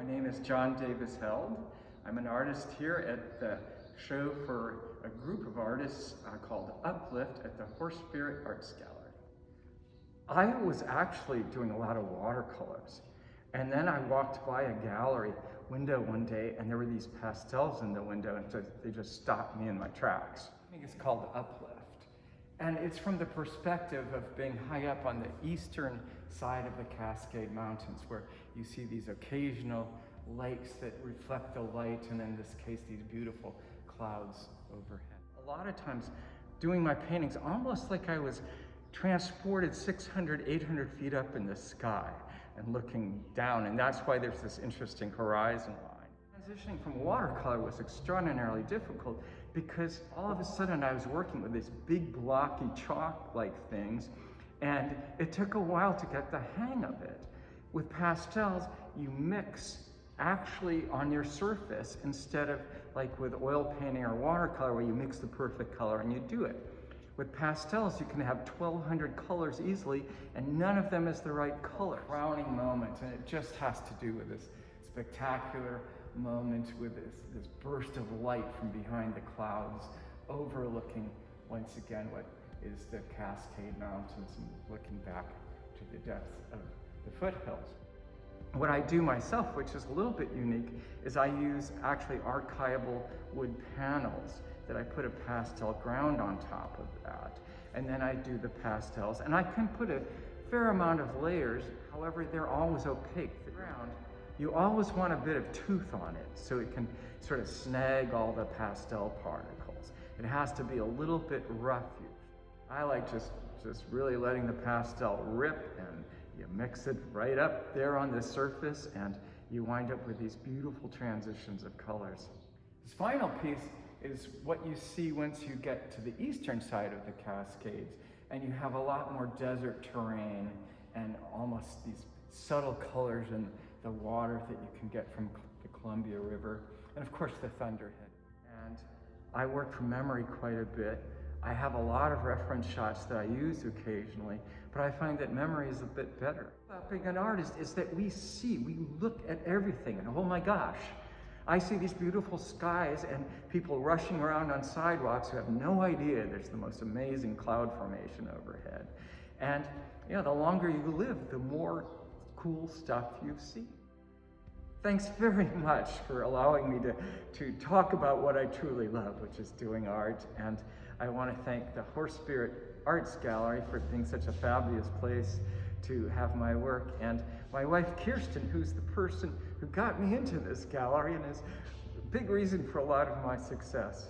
My name is John Davis Held. I'm an artist here at the show for a group of artists called Uplift at the HorseSpirit Arts Gallery. I was actually doing a lot of watercolors, and then I walked by a gallery window one day and there were these pastels in the window, and so they just stopped me in my tracks. I think it's called Uplift. And it's from the perspective of being high up on the eastern side of the Cascade Mountains, where you see these occasional lakes that reflect the light, and in this case, these beautiful clouds overhead. A lot of times doing my paintings, almost like I was transported 600, 800 feet up in the sky and looking down, and that's why there's this interesting horizon line. Transitioning from watercolor was extraordinarily difficult because all of a sudden I was working with these big blocky chalk-like things, and it took a while to get the hang of it. With pastels, you mix actually on your surface instead of like with oil painting or watercolor where you mix the perfect color and you do it. With pastels, you can have 1,200 colors easily, and none of them is the right color. Crowning moment, and it just has to do with this spectacular moment with this burst of light from behind the clouds, overlooking once again what is the Cascade Mountains and looking back to the depths of the foothills. What I do myself, which is a little bit unique, is I use actually archival wood panels that I put a pastel ground on top of that. And then I do the pastels, and I can put a fair amount of layers. However, they're always opaque. The ground, you always want a bit of tooth on it so it can sort of snag all the pastel particles. It has to be a little bit rough. I like just really letting the pastel rip, and you mix it right up there on the surface, and you wind up with these beautiful transitions of colors. This final piece is what you see once you get to the eastern side of the Cascades, and you have a lot more desert terrain and almost these subtle colors in the water that you can get from the Columbia River, and of course the thunderhead. And I work from memory quite a bit. I have a lot of reference shots that I use occasionally, but I find that memory is a bit better. About being an artist is that we look at everything, and oh my gosh, I see these beautiful skies and people rushing around on sidewalks who have no idea there's the most amazing cloud formation overhead. And the longer you live, the more cool stuff you see. Thanks very much for allowing me to talk about what I truly love, which is doing art. And I want to thank the HorseSpirit Arts Gallery for being such a fabulous place to have my work, and my wife Kirsten, who's the person who got me into this gallery and is a big reason for a lot of my success.